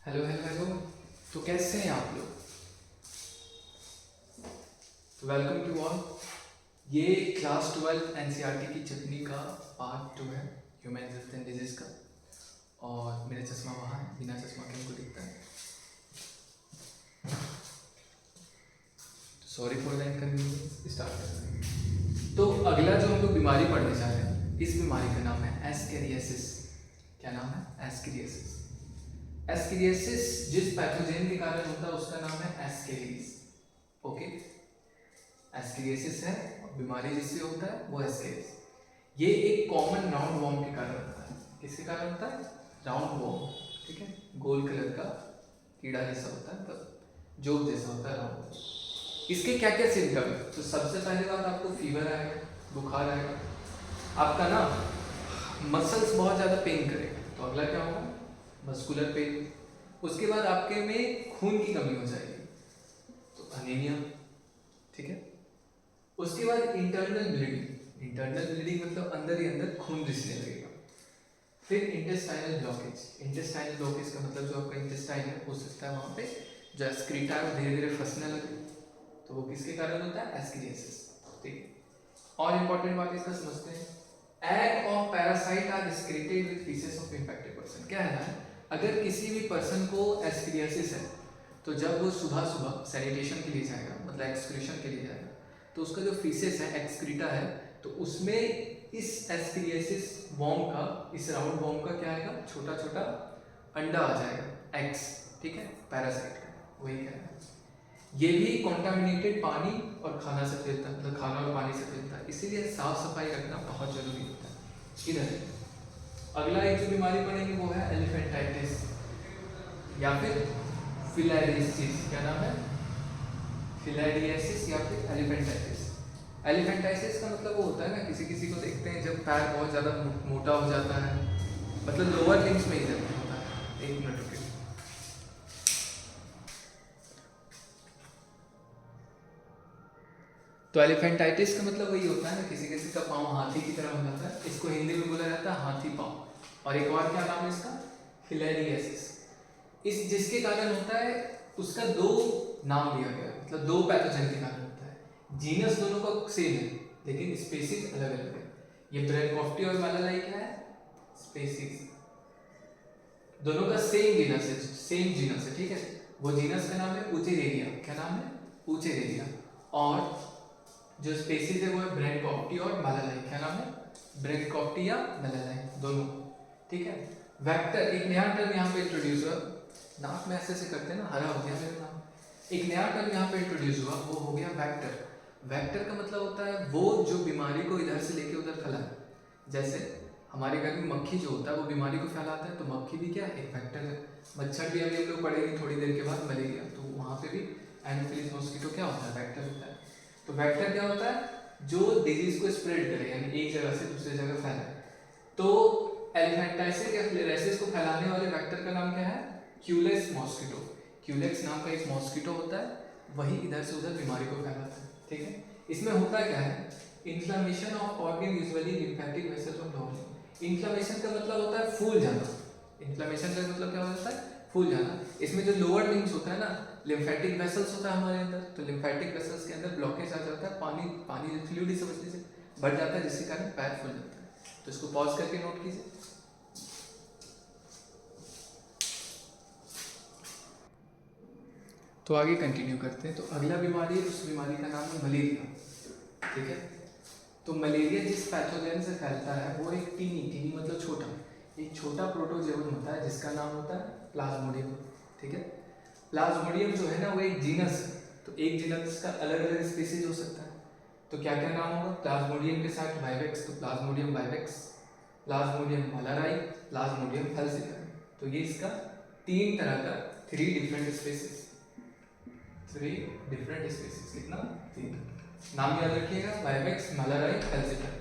Hello hello hello. तो कैसे हैं आप लोग? तो वेलकम टू ऑल। ये क्लास 12 एनसीईआरटी की चटनी का पार्ट 2 है, ह्यूमन हेल्थ एंड डिजीज का। और मेरा चश्मा वहाँ है, बिना चश्मा के हमको दिखता है, तो sorry for the inconvenience. Start करते हैं। तो अगला जो हम लोग बीमारी पढ़ने जा रहे हैं, इस बीमारी का नाम है एस्केरियासिस। क्या नाम है? एस्केरियासिस। एस्केरियासिस जिस पैथोजेन के कारण होता है उसका नाम है एस्केरिस। ओके, एस्केरियासिस है और बीमारी जिससे होता है वो एस्केरिस। ये एक कॉमन राउंड वॉर्म के कारण होता है। किसके कारण होता है? Round warm. ठीक है, गोल कलर का कीड़ा जैसा होता है, तब जोक जैसा होता है राउंड। इसके क्या क्या सिम्टम है? तो सबसे पहले बात, आपको फीवर आएगा, बुखार आएगा, आपका ना मसल्स बहुत ज़्यादा पेन करेगा। तो अगला क्या होगा? Muscular pain. उसके बाद आपके में खून की कमी हो जाएगी, तो अनीमिया। ठीक है, उसके बाद इंटरनल ब्लीडिंग। इंटरनल ब्लीडिंग मतलब अंदर ही अंदर खून रिसने लगेगा। फिर इंटेस्टाइनल ब्लॉकेज। इंटेस्टाइनल ब्लॉकेज का मतलब जो आपका इंटेस्टाइन है हो सकता है वहाँ पे जो एस्क्रीटा है वो धीरे धीरे फंसने लगे, तो वो किसके कारण होता है? एस्केरियासिस। ठीक है, और इंपॉर्टेंट बात इसका समझते हैं। Egg of parasite are excreted with faeces of infected person. क्या है ना, अगर किसी भी पर्सन को एस्केरियासिस है तो जब वो सुबह सुबह सैनिटेशन के लिए जाएगा, मतलब एक्सक्रीशन के लिए जाएगा, तो उसका जो फीसेस है, एक्सक्रीटा है, तो उसमें इस एस्केरियासिस वॉर्म का, इस राउंड वॉर्म का क्या आएगा? छोटा छोटा अंडा आ जाएगा, एग्स। ठीक है, पैरासाइट का वही कहना है। ये भी कॉन्टामिनेटेड पानी और खाना से फैलता है, मतलब खाना और पानी से फैलता है, इसीलिए साफ सफाई रखना बहुत जरूरी होता है। इधर अगला एक जो बीमारी पड़ेगी वो है एलिफेंटाइटिस या फिर फिलारियासिस। क्या नाम है? फिलारियासिस या फिर एलिफेंटाइटिस। एलिफेंटाइटिस का मतलब वो होता है ना, किसी किसी को देखते हैं जब पैर बहुत ज़्यादा मोटा हो जाता है, मतलब लोअर लिम्स में ही दर्द होता है। एक मिनट रुकिए। तो एलिफेंटाइटिस का मतलब वही होता है ना, किसी किसी का पाँव हाथी की तरह हो जाता है, इसको हिंदी में बोला जाता है हाथी पाँव। और एक और क्या नाम है इसका? फिलेरियासिस। इस जिसके कारण होता है उसका दो नाम दिया गया है, मतलब दो पैथोजन के कारण होता है। जीनस दोनों का सेम है लेकिन स्पेसीज अलग अलग है। ये ब्रैनकॉफ्टी और मैलालाई क्या है? स्पेसीज। दोनों का सेम जीनस है, सेम जीनस है। ठीक है, वो जीनस का नाम है ऊचेरेरिया। क्या नाम है? ऊचेरेरिया। और जो स्पेसीज है वो है ब्रैनकॉफ्टी और मैलालाई। क्या नाम है? ब्रैनकॉफ्टी या मैलालाई, दोनों। ठीक है, वेक्टर एक नया टर्म यहाँ पे इंट्रोड्यूस हुआ। नाक में ऐसे करते हैं ना, हरा हो गया मेरा नाम। एक नया टर्म यहाँ पे इंट्रोड्यूस हुआ, वो हो गया वेक्टर। वेक्टर का मतलब होता है वो जो बीमारी को इधर से लेके उधर फैलाए। जैसे हमारे घर में मक्खी जो होता है वो बीमारी को फैलाता है, तो मक्खी भी क्या है? एक वेक्टर है। मच्छर भी अभी हम लोग पढ़ेंगे थोड़ी देर के बाद, मलेरिया, तो वहाँ पे भी एनोफिलिस मॉस्किटो क्या होता है? वेक्टर होता है। तो वेक्टर क्या होता है? जो डिजीज को स्प्रेड करे, यानी एक जगह से दूसरी जगह फैलाए। तो एलिफेंटाइसिस या फिलेरियासिस को फैलाने वाले वेक्टर का नाम क्या है? Culex mosquito. क्यूलेक्स नाम का एक मॉस्किटो होता है, वही इधर से उधर बीमारी को फैलाता है। ठीक है, इसमें होता क्या है? Inflammation of organ, usually lymphatic vessels of long. Inflammation का मतलब होता है फूल जाना। इन्फ्लेमेशन का मतलब क्या होता है? फूल जाना। इसमें जो लोअर लिम्स होता है ना, लिम्फेटिक वेसल्स होता है हमारे अंदर, तो लिम्फेटिक वेसल्स के अंदर ब्लॉकेज आ जाता है, पानी फ्लूइड इस वजह से बढ़ जाता है, जिसके कारण पैर फूल जाता है। तो इसको पॉज करके नोट कीजिए। तो आगे कंटिन्यू करते हैं। तो अगला बीमारी है, उस बीमारी का नाम है मलेरिया। ठीक है, तो मलेरिया जिस पैथोजन से फैलता है वो एक टीनी मतलब छोटा, एक छोटा प्रोटोजोन होता है जिसका नाम होता है प्लाज्मोडियम। ठीक है, प्लाज्मोडियम जो है ना वो एक जीनस है, तो एक जीनस का अलग अलग स्पीसीज हो सकता है। तो क्या क्या नाम होगा प्लाज्मोडियम के साथ? वाइवेक्स, तो plasmodium vivax, plasmodium malariae, plasmodium falciparum. तो ये इसका तीन तरह का, थ्री डिफरेंट स्पीसीज। कितना? तीन। नाम याद रखिएगा, वाइवेक्स, मलाराई, फैल्सिफेरम।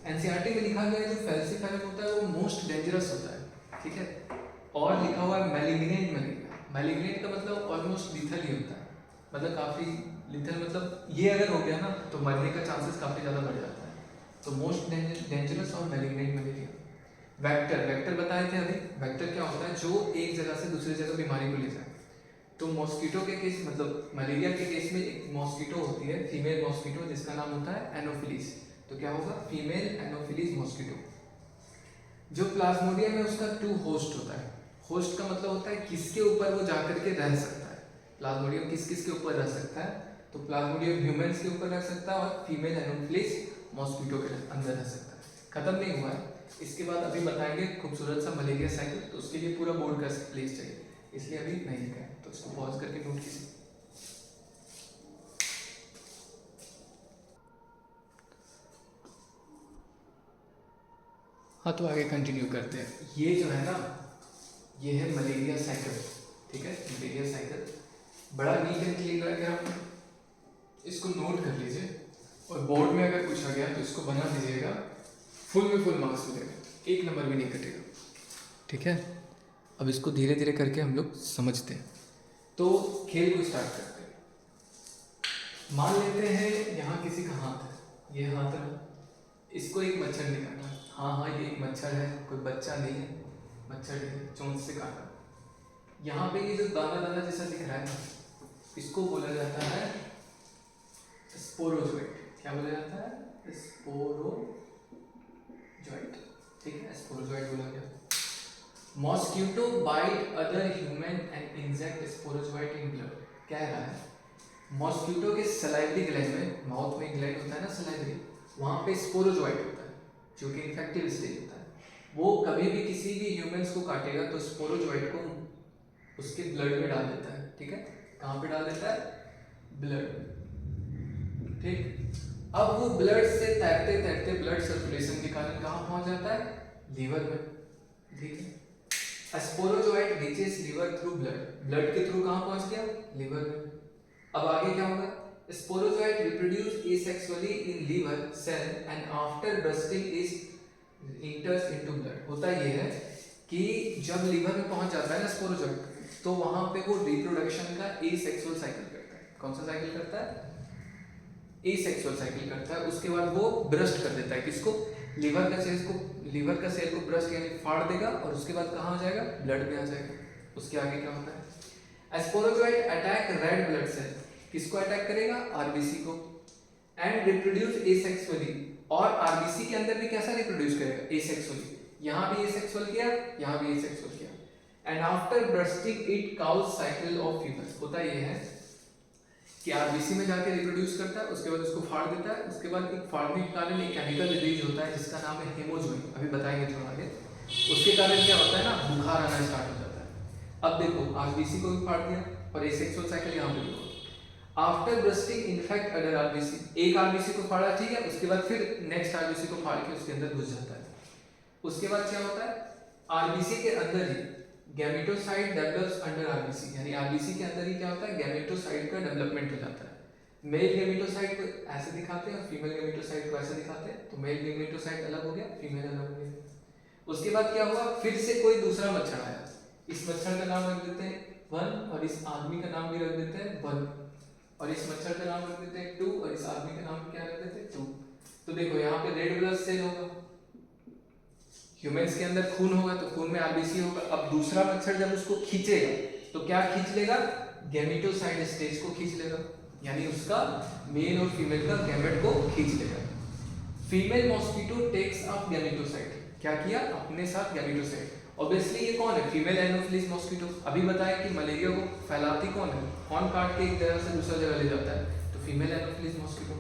एनसीईआरटी में लिखा गया है जो फैल्सिफेरम होता है वो मोस्ट डेंजरस होता है। ठीक है, और लिखा हुआ है मैलिग्नेंट मलेरिया। मैलिग्नेंट का मतलब ऑलमोस्ट लीथल ही होता है, मतलब काफ़ी लीथल, मतलब ये अगर हो गया ना तो मरने का चांसेस काफ़ी ज़्यादा बढ़ जाता है। तो मोस्ट डेंजरस और मैलिग्नेंट मलेरिया। वेक्टर, वेक्टर बताए थे अभी। वेक्टर क्या होता है? जो एक जगह से दूसरी जगह बीमारी को ले जाए। तो मॉस्किटो के केस, मतलब मलेरिया के केस में एक मॉस्किटो होती है, फीमेल मॉस्किटो, जिसका नाम होता है एनोफिलीज। तो क्या होगा? Female anopheles mosquito. जो प्लाज्मोडियम है उसका 2 होस्ट होता है। होस्ट का मतलब होता है किसके ऊपर वो जाकर के रह सकता है। प्लाज्मोडियम किस किस के ऊपर रह सकता है? तो प्लाज्मोडियम ह्यूमंस के ऊपर रह सकता है और फीमेल एनोफिलीज मॉस्किटो के अंदर रह सकता है। खत्म नहीं हुआ है, इसके बाद अभी बताएंगे खूबसूरत सा मलेरिया साइकिल। तो उसके लिए पूरा बोर्ड का प्लेस चाहिए, इसलिए अभी नहीं लिखा है, तो इसको पॉज करके नोट कीजिए। हाँ, तो आगे कंटिन्यू करते हैं। ये जो है ना, ये है मलेरिया साइकिल, ठीक है? मलेरिया साइकिल बड़ा नीट एंड क्लीन रह गया, इसको नोट कर लीजिए और बोर्ड में अगर पूछा गया तो इसको बना दीजिएगा। फुल में फुल मार्क्स मिलेगा, 1 नंबर भी नहीं कटेगा, ठीक है? अब इसको धीरे धीरे करके हम लोग समझते हैं। तो खेल को स्टार्ट करते हैं। मान लेते हैं यहाँ किसी का हाथ है, ये हाथ है, इसको एक मच्छर ने काटा। हाँ, ये एक मच्छर है, कोई बच्चा नहीं है, मच्छर है, चोंच से काटा। यहाँ पे ये जो दाना दाना जैसा दिख रहा है ना, इसको बोला जाता है स्पोरोजोइट। क्या बोला जाता है? स्पोरोजोइट, ठीक है? स्पोरोजोइट बोला गया। Mosquito bite other human and inject sporozoite in blood. कह रहा है मॉस्किटो के सलाइवरी ग्लैंड में, माउथ में ग्लैंड होता है ना सलाइवरी, वहाँ पे स्पोरोजोइट होता है जो कि इन्फेक्टिव स्टेज होता है। वो कभी भी किसी भी ह्यूमंस को काटेगा तो स्पोरोजोइट को उसके ब्लड में डाल देता है, ठीक है? कहाँ पे डाल देता है? ब्लड, ठीक। अब वो ब्लड से तैरते तैरते ब्लड सर्कुलेशन के कारण कहाँ पहुँच जाता है? लीवर में, ठीक है? Sporozoite reaches liver through blood, blood के थ्रू कहाँ पहुँच गया? लीवर में। अब आगे क्या होगा? Sporozoite reproduce asexually in liver cell and after bursting is enters into blood. होता ये है कि जब लीवर में पहुंच जाता है ना स्पोरोजोइट, तो वहां पे वो रिप्रोडक्शन का एसेक्सुअल साइकिल करता है। कौन सा साइकिल करता है? एसेक्सुअल साइकिल करता है। उसके बाद वो ब्रस्ट कर देता है, किसको? लीवर का सेल को, लीवर का सेल को ब्रस्ट यानी फाड़ देगा और उसके बाद कहाँ आ जाएगा? ब्लड में आ जाएगा। उसके आगे क्या होता है? Sporozoite attack red blood cell. किसको अटैक करेगा? आरबीसी को। एंड रिप्रोड्यूस एसेक्सुअली, और आरबीसी के अंदर भी कैसा रिप्रोड्यूस करेगा? एसेक्सुअली। यहाँ भी एसेक्सुअल किया, यहाँ भी एसेक्सुअल किया। And after bursting it cause cycle of fever. होता ये है कि आरबीसी में जाके रिप्रोड्यूस करता है, उसके बाद उसको फाड़ देता है, उसके बाद एक फाड़ने के कारण एक केमिकल रिलीज होता है जिसका नाम है हेमोजोइन। अभी बताएंगे थोड़ा आगे। उसके कारण क्या होता है ना, बुखार आना स्टार्ट हो जाता है। अब देखो, आरबीसी को भी फाड़ दिया और एसेक्सुअल साइकिल यहाँ पे हुआ। After bursting infect other RBC, एक आरबीसी को फाड़ा, ठीक है? उसके बाद फिर नेक्स्ट आरबीसी को फाड़ के उसके अंदर घुस जाता है। उसके बाद क्या होता है? आरबीसी के अंदर ही गैमेटोसाइट डेवलप्स अंडर आरबीसी, यानी आरबीसी के अंदर ही क्या होता है? गैमेटोसाइट का डेवलपमेंट हो जाता है। मेल गैमेटोसाइट को ऐसे दिखाते हैं और फीमेल गैमेटोसाइट को ऐसे दिखाते हैं। तो मेल गैमेटोसाइट अलग हो गया, फीमेल अलग हो गया। उसके बाद क्या हुआ? फिर से कोई दूसरा मच्छर आया। इस मच्छर का नाम रख देते हैं 1 और इस आदमी का नाम भी रख देते हैं 1, और इस मच्छर का नाम रख देते हैं 2 और इस आदमी का नाम क्या रख देते हैं 2। तो देखो यहाँ पे रेड ब्लड सेल होगा, ह्यूमंस के अंदर खून होगा तो खून में आरबीसी होगा। अब दूसरा मच्छर जब उसको खींचेगा तो क्या खींच लेगा? गैमेटोसाइट स्टेज को खींच लेगा, यानी उसका मेल और फीमेल का गैमेट को खींच लेगा। Female mosquito takes up gametocyte. क्या किया? अपने साथ गैमेटोसाइट। ऑब्वियसली ये कौन है? Female anopheles mosquito. अभी बताया कि मलेरिया को फैलाती कौन है? कौन काट के एक जगह से दूसरा जगह ले जाता है? तो फीमेल एनोफिलीज मॉस्किटो।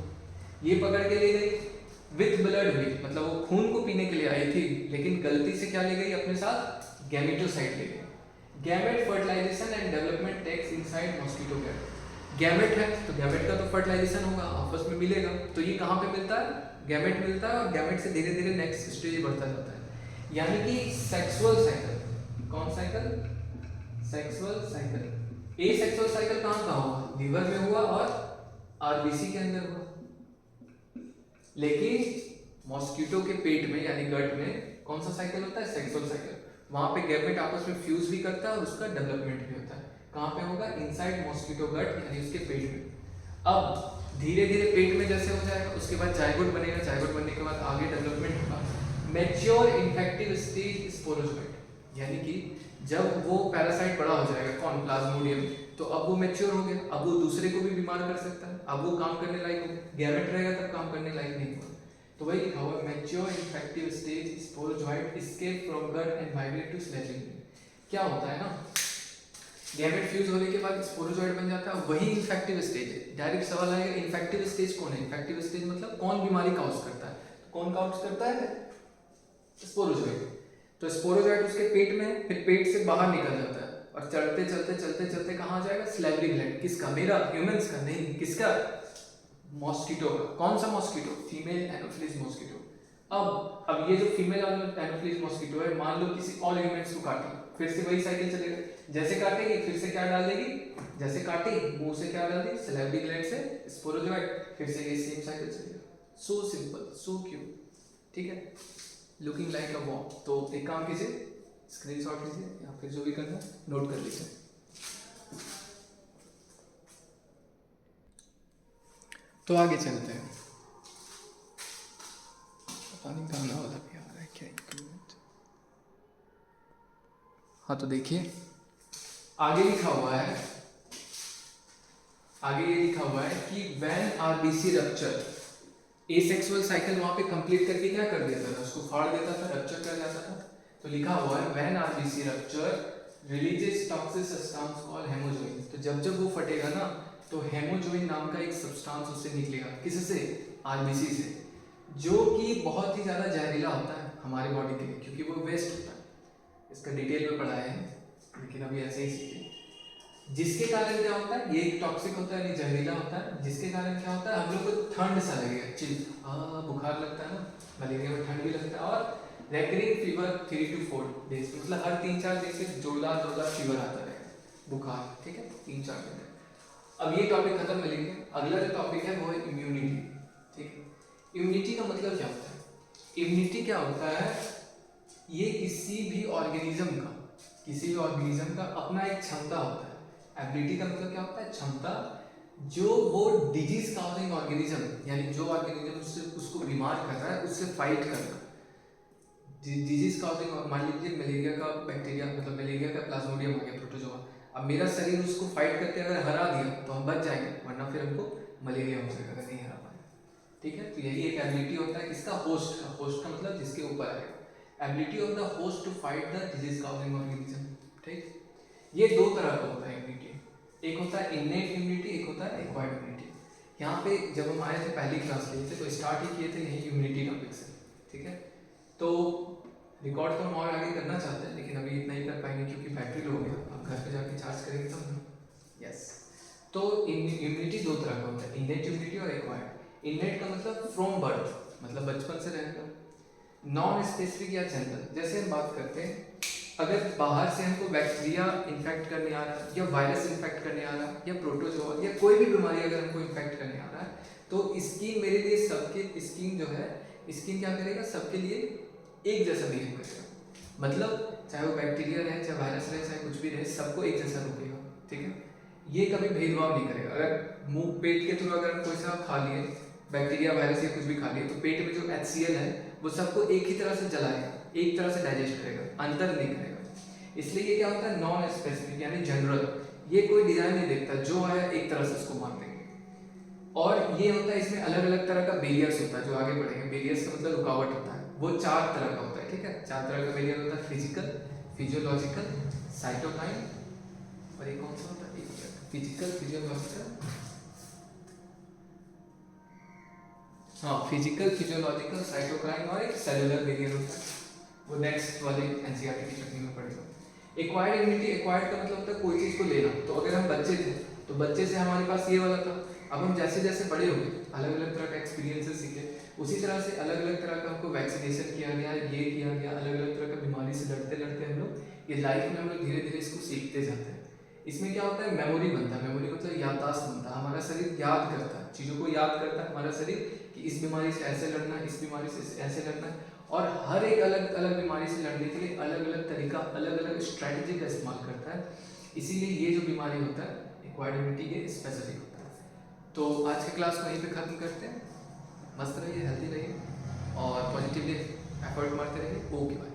ये पकड़ के ले गई विथ ब्लड भी, मतलब वो खून को पीने के लिए आई थी, लेकिन गलती से क्या ले गई अपने साथ? गैमेटोसाइट ले गई। Gamete fertilisation and development takes inside mosquito gamete. Gamete है तो गैमेट का तो फर्टिलाइजेशन होगा, आपस में मिलेगा। तो ये कहाँ पे मिलता है? गैमेट मिलता है और गैमेट से धीरे धीरे नेक्स्ट स्टेज बढ़ता जाता है, यानी कि सेक्सुअल साइकिल। कौन साइकिल? Sexual cycle. ए सेक्सुअल साइकिल कहाँ का हुआ? लीवर में हुआ और आरबीसी के अंदर हुआ। लेकिन मॉस्किटो के पेट में यानी गट में कौन सा साइकिल होता है? Sexual cycle. वहां पे गैमेट आपस में फ्यूज भी करता है और उसका डेवलपमेंट भी होता है। कहाँ पे होगा? इनसाइड मॉस्किटो गट, यानी उसके पेट में। अब धीरे धीरे पेट में जैसे हो जाएगा, उसके बाद जाइगोट बनेगा, जाइगोट बनने के बाद आगे डेवलपमेंट होगा। मैच्योर इन्फेक्टिव स्टेज स्पोरोजोइट, यानी कि जब वो पैरासाइट बड़ा हो जाएगा, कौन, प्लाज्मोडियम, तो अब वो मैच्योर हो गया, अब वो दूसरे को भी बीमार कर सकता है, अब वो काम करने लायक हो गया, गैमेट रहेगा तब काम करने लायक नहीं होगा। तो वही लिखा हुआ mature infective stage sporozoite escape from blood and migrate to sledging. क्या होता है ना, गैमेट फ्यूज होने के बाद स्पोरोजोइट बन जाता है, वही इन्फेक्टिव स्टेज है। डायरेक्ट सवाल आएगा इन्फेक्टिव स्टेज कौन है, इन्फेक्टिव स्टेज मतलब कौन बीमारी काउज करता है, कौन काउज करता है, स्पोरोजोइट। तो स्पोरोजोइट उसके पेट में, फिर पेट से बाहर निकल जाता है और चलते चलते चलते चलते कहाँ आ जाएगा, स्लेवरी ग्लैंड। किसका, मेरा, ह्यूमंस का नहीं, किसका, मॉस्किटो का। कौन सा मॉस्किटो, फीमेल एनोफिलिस मॉस्किटो। अब ये जो फीमेल एनोफिलिस मॉस्किटो है, मान लो किसी और ह्यूमंस को काटी, फिर से वही साइकिल चलेगा, जैसे काटेगी फिर से क्या डाल देगी, जैसे काटी मुंह से क्या डाल दी, स्लेवरी ग्लैंड से स्पोरोजोइट, फिर से ये सेम साइकिल चलेगा। सो सिंपल, सो क्यूट, ठीक है, लुकिंग लाइक अ वॉम। तो एक काम कीजिए, स्क्रीनशॉट लीजिए या फिर जो भी करना है नोट कर लीजिए। तो आगे चलते हैं, पता नहीं गाना वाला भी आ रहा है क्या, एक मिनट। हाँ तो देखिए आगे लिखा हुआ है, आगे ये लिखा हुआ है कि when RBC rupture, asexual cycle वहां पे कंप्लीट करके क्या कर देता था, उसको फाड़ देता था, रप्चर कर जाता था। तो लिखा हुआ है when RBC rupture releases toxic substance called haemozoin. तो जब जब वो फटेगा ना तो हेमोजोइन नाम का एक सब्सटेंस उससे निकलेगा, किससे, आरबीसी से, जो कि बहुत ही ज़्यादा जहरीला होता है हमारे बॉडी के लिए, क्योंकि वो वेस्ट होता है। इसका डिटेल में पढ़ा है लेकिन अभी ऐसे ही सीखिए। जिसके कारण क्या होता है, ये एक टॉक्सिक होता है, ये जहरीला होता है, जिसके कारण क्या होता है, हम लोग को ठंड सा लगेगा, चिल, बुखार लगता है ना, मलेरिया में ठंड भी लगता है, और रेकरिंग फीवर 3 to 4 डेज, मतलब हर 3-4 दिन से जोरदार फीवर आता रहेगा, बुखार, ठीक है, 3-4 दिन। अब ये टॉपिक खत्म, मिलेंगे अगला जो टॉपिक है वो है इम्यूनिटी, ठीक है। इम्यूनिटी का मतलब क्या होता है, इम्यूनिटी क्या होता है, ये किसी भी ऑर्गेनिज्म का अपना एक क्षमता होता है। एबिलिटी का मतलब क्या होता है, क्षमता, जो वो डिजीज काउजिंग ऑर्गेनिज्म, यानी जो ऑर्गेनिज्म उसको बीमार कर रहा है उससे फाइट करना। डिजीज काउजिंग, मान लीजिए मलेरिया का बैक्टीरिया, मतलब मलेरिया का प्लाज्मोडियम आ गया, प्रोटोजोआ, अब मेरा शरीर उसको फाइट करके अगर हरा दिया तो हम बच जाएंगे, वरना फिर हमको मलेरिया हो जाएगा अगर नहीं हरा पाए, ठीक है। तो यही एक एबिलिटी होता है किसका, होस्ट का। होस्ट का मतलब जिसके ऊपर आएगा, ability of the host to fight the disease causing organism, ठीक। ये दो तरह का होता है इम्यूनिटी, एक होता है इननेट इम्यूनिटी, एक होता है एक्वायर्ड इम्यूनिटी। यहाँ पे जब हम आए थे पहली क्लास लिए थे तो स्टार्ट ही किए थे यही इम्यूनिटी टॉपिक से, ठीक है। तो रिकॉर्ड तो हम और आगे करना चाहते हैं लेकिन अभी इतना ही कर पाएंगे क्योंकि बैटरी लो हो गया, अब घर पे जाके चार्ज करेंगे तब ना, यस। तो इम्यूनिटी दो तरह का होता है, इननेट इम्यूनिटी और एक्वायर्ड। इननेट का मतलब फ्रॉम बर्थ, मतलब बचपन से रहेगा। नॉन स्पेसिफिक या जनरल, जैसे हम बात करते हैं अगर बाहर से हमको बैक्टीरिया इन्फेक्ट करने आ रहा है, या वायरस इन्फेक्ट करने आ रहा है, या प्रोटोजोआ, या कोई भी बीमारी अगर हमको इन्फेक्ट करने आ रहा है, तो स्किन मेरे लिए, सबके स्किन जो है, स्किन क्या करेगा, सबके लिए एक जैसा बिहेव करेगा। मतलब चाहे वो बैक्टीरिया रहे, चाहे वायरस रहे, चाहे कुछ भी रहे, सबको एक जैसा रुकेगा, ठीक है। ये कभी भेदभाव नहीं करेगा। अगर मुंह पेट के थ्रू अगर हम कोई सा खा लिए, बैक्टीरिया वायरस या कुछ भी खा लिए, तो पेट में जो HCl है वो सबको एक ही तरह से जलाएगा, एक तरह से डाइजेस्ट करेगा, अंतर नहीं करेगा। इसलिए ये क्या होता है, नॉन स्पेसिफिक यानी जनरल, ये कोई डिजाइन नहीं देखता, जो है एक तरह से उसको मान देंगे। और ये होता है, इसमें अलग अलग तरह का बेरियर्स होता है, जो आगे बढ़ेंगे। बेरियर्स का मतलब रुकावट होता है, वो 4 तरह का होता है, ठीक है। 4 तरह का बेरियर होता है, फिजिकल, फिजियोलॉजिकल, साइटोकाइन, और एक कौन सा होता है, फिजिकल, फिजियोलॉजिकल, हाँ, फिजिकल, फिजियोलॉजिकल, साइटोकाइन, और एक सेलुलर बेरियर होता है, वो नेक्स्ट वाले एनसीईआरटी की चटनी में पढ़ेगा। एक्वायर्ड इम्यूनिटी, एक्वायर्ड का मतलब होता है कोई चीज़ को लेना। तो अगर हम बच्चे थे तो बच्चे से हमारे पास ये वाला था, अब हम जैसे जैसे बड़े हो गए, अलग अलग तरह का एक्सपीरियंसेस सीखे, उसी तरह से अलग अलग तरह का हमको वैक्सीनेशन किया गया, ये किया गया, अलग अलग तरह का बीमारी से लड़ते लड़ते हम लोग ये लाइफ में हम लोग धीरे धीरे इसको सीखते जाते हैं। इसमें क्या होता है, मेमोरी बनता है, मेमोरी मतलब याददाश्त बनता है, हमारा शरीर याद करता है, चीज़ों को याद करता है हमारा शरीर कि इस बीमारी से ऐसे लड़ना है, इस बीमारी से ऐसे लड़ना है। और हर एक अलग अलग बीमारी से लड़ने के लिए अलग अलग तरीका, अलग अलग स्ट्रैटेजी का इस्तेमाल करता है। इसीलिए ये जो बीमारी होता है एक्वायर्ड इम्यूनिटी के स्पेसिफिक होता है। तो आज के क्लास को यहीं पे ख़त्म करते हैं। मस्त रहिए, हेल्दी रहिए और पॉजिटिवली एफर्ट मारते रहिए। Okay bye.